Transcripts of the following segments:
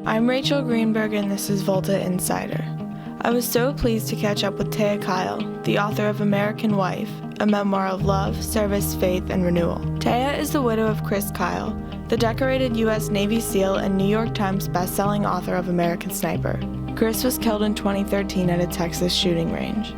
I'm Rachel Greenberg, and this is Volta Insider. I was so pleased to catch up with Taya Kyle, the author of American Wife, a memoir of love, service, faith, and renewal. Taya is the widow of Chris Kyle, the decorated U.S. Navy SEAL and New York Times bestselling author of American Sniper. Chris was killed in 2013 at a Texas shooting range.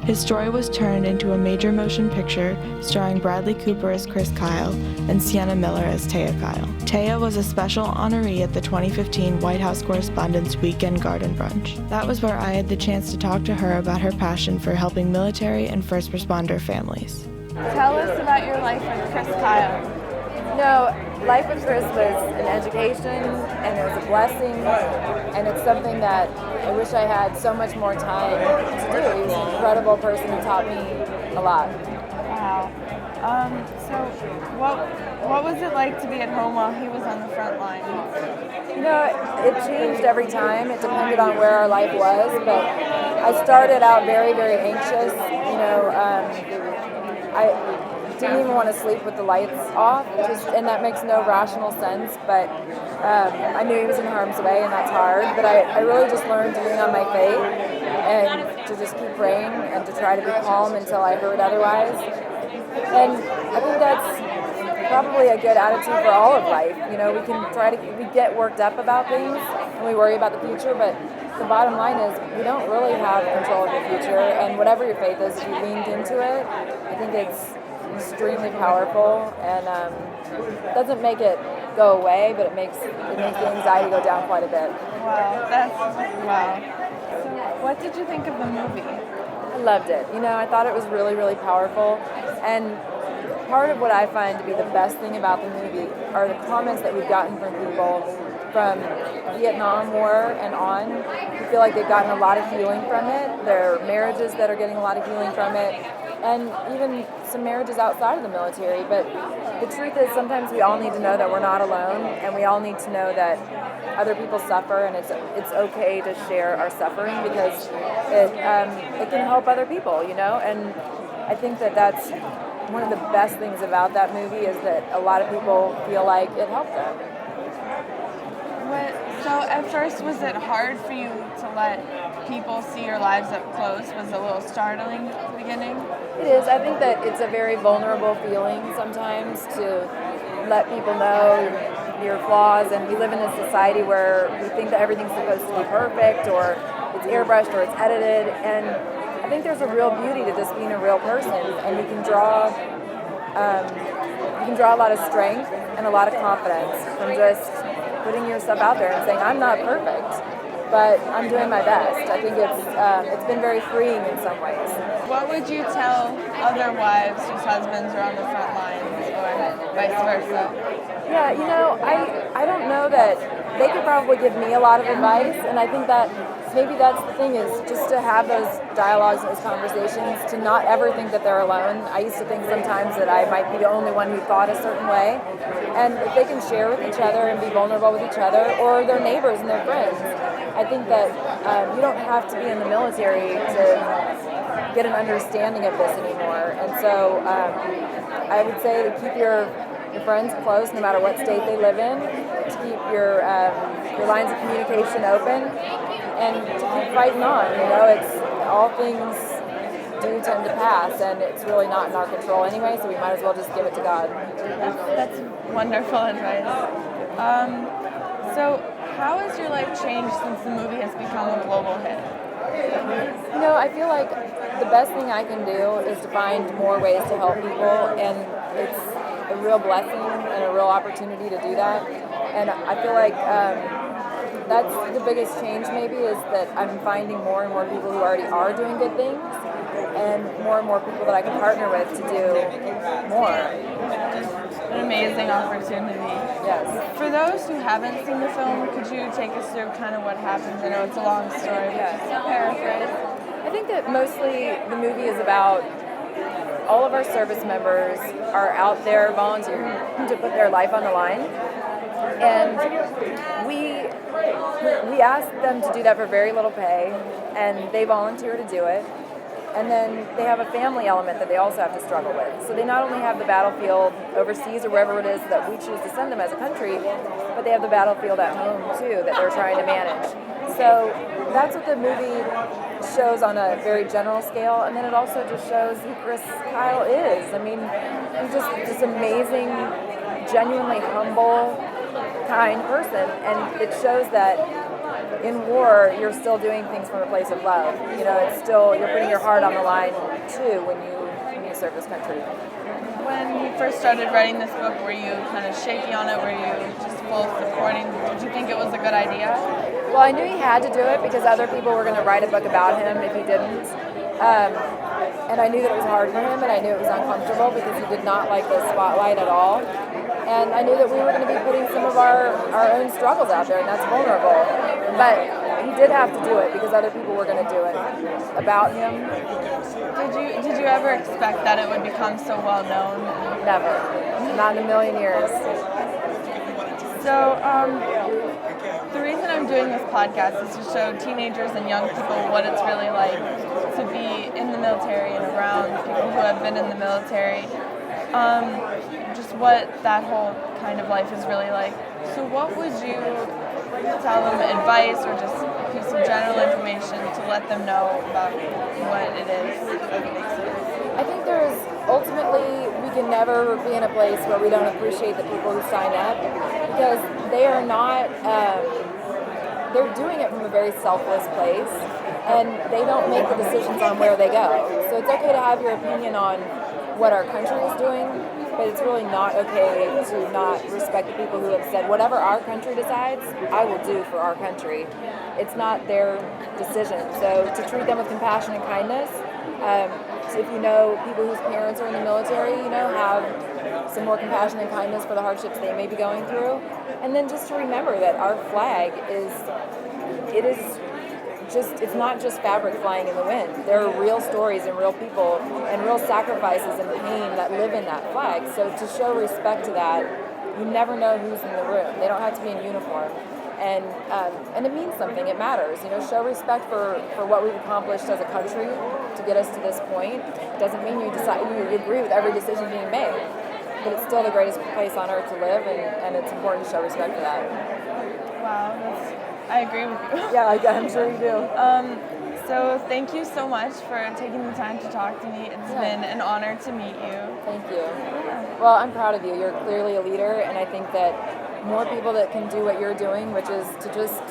His story was turned into a major motion picture starring Bradley Cooper as Chris Kyle and Sienna Miller as Taya Kyle. Taya was a special honoree at the 2015 White House Correspondents' Weekend Garden Brunch. That was where I had the chance to talk to her about her passion for helping military and first responder families. Tell us about your life with Chris Kyle. Life with Chris was an education, and it was a blessing, and it's something that I wish I had so much more time to do. He was an incredible person who taught me a lot. Wow. So what was it like to be at home while he was on the front line? It changed every time. It depended on where our life was, but I started out very, very anxious. I didn't even want to sleep with the lights off, and that makes no rational sense, but I knew he was in harm's way, and that's hard, but I really just learned to lean on my faith and to just keep praying and to try to be calm until I heard otherwise. And I think that's probably a good attitude for all of life. We get worked up about things and we worry about the future, but the bottom line is we don't really have control of the future, and whatever your faith is, if you leaned into it, I think it's extremely powerful, and doesn't make it go away, but it makes the anxiety go down quite a bit. Wow. So what did you think of the movie? I loved it. I thought it was really, really powerful, and part of what I find to be the best thing about the movie are the comments that we've gotten from people from Vietnam War and on, who feel like they've gotten a lot of healing from it. There are marriages that are getting a lot of healing from it, and even some marriages outside of the military. But the truth is, sometimes we all need to know that we're not alone, and we all need to know that other people suffer, and it's okay to share our suffering, because it can help other people, and I think that's one of the best things about that movie, is that a lot of people feel like it helped them. So at first, was it hard for you to let people see your lives up close? Was it a little startling at the beginning? It is. I think that it's a very vulnerable feeling sometimes to let people know your flaws, and we live in a society where we think that everything's supposed to be perfect, or it's airbrushed, or it's edited, and I think there's a real beauty to just being a real person, and you can draw a lot of strength and a lot of confidence from just putting yourself out there and saying, I'm not perfect, but I'm doing my best. I think it's been very freeing in some ways. What would you tell other wives whose husbands are on the front lines, or vice versa? Yeah, I don't know that they could probably give me a lot of advice, and I think that maybe that's the thing, is just to have those dialogues and those conversations, to not ever think that they're alone. I used to think sometimes that I might be the only one who thought a certain way, and if they can share with each other and be vulnerable with each other, or their neighbors and their friends, I think that you don't have to be in the military to get an understanding of this anymore. And so I would say to keep your friends close no matter what state they live in, to keep your lines of communication open, and to keep fighting on. It's all things do tend to pass, and it's really not in our control anyway, so we might as well just give it to God. That's wonderful advice. So how has your life changed since the movie has become a global hit? I feel like the best thing I can do is to find more ways to help people, and it's a real blessing and a real opportunity to do that. And I feel like that's the biggest change maybe, is that I'm finding more and more people who already are doing good things, and more people that I can partner with to do more. An amazing opportunity. Yes. For those who haven't seen the film, could you take us through kind of what happens? I know it's a long story, but just to paraphrase. I think that mostly the movie is about all of our service members are out there volunteering to put their life on the line, and we ask them to do that for very little pay, and they volunteer to do it. And then they have a family element that they also have to struggle with. So they not only have the battlefield overseas or wherever it is that we choose to send them as a country, but they have the battlefield at home too that they're trying to manage. So that's what the movie shows on a very general scale, and then it also just shows who Chris Kyle is. I mean, he's just this amazing, genuinely humble, kind person, and it shows that in war, you're still doing things from a place of love. You know, it's still, you're putting your heart on the line too when you serve this country. When you first started writing this book, were you kind of shaky on it? Were you just full supporting? Did you think it was a good idea? Well, I knew he had to do it because other people were going to write a book about him if he didn't. And I knew that it was hard for him, and I knew it was uncomfortable because he did not like the spotlight at all. And I knew that we were going to be putting some of our own struggles out there, and that's vulnerable. But he did have to do it because other people were going to do it about him. Did you ever expect that it would become so well known? Never. Not in a million years. So, the reason I'm doing this podcast is to show teenagers and young people what it's really like to be in the military and around people who have been in the military. Just what that whole kind of life is really like. So what would you tell them, advice or just a piece of general information to let them know about what it is? I think ultimately, we can never be in a place where we don't appreciate the people who sign up because they are not, they're doing it from a very selfless place and they don't make the decisions on where they go. So it's okay to have your opinion on what our country is doing, but it's really not okay to not respect the people who have said, whatever our country decides, I will do for our country. It's not their decision. So to treat them with compassion and kindness, so if you know people whose parents are in the military, have some more compassion and kindness for the hardships they may be going through. And then just to remember that our flag it's not just fabric flying in the wind. There are real stories and real people and real sacrifices and pain that live in that flag. So to show respect to that, you never know who's in the room. They don't have to be in uniform. And it means something. It matters. Show respect for what we've accomplished as a country to get us to this point. It doesn't mean you agree with every decision being made, but it's still the greatest place on earth to live, and it's important to show respect for that. Wow, I agree with you. Yeah, I'm sure you do. So thank you so much for taking the time to talk to me. It's been an honor to meet you. Thank you. Yeah. Well, I'm proud of you. You're clearly a leader, and I think that more people that can do what you're doing, which is to just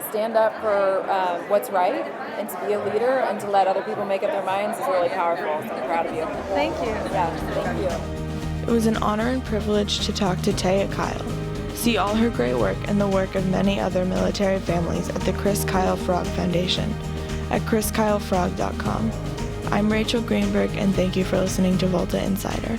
stand up for what's right and to be a leader and to let other people make up their minds is really powerful. So I'm proud of you. Thank you. Yeah, thank you. It was an honor and privilege to talk to Taya Kyle. See all her great work and the work of many other military families at the Chris Kyle Frog Foundation at chriskylefrog.com. I'm Rachel Greenberg, and thank you for listening to Volta Insider.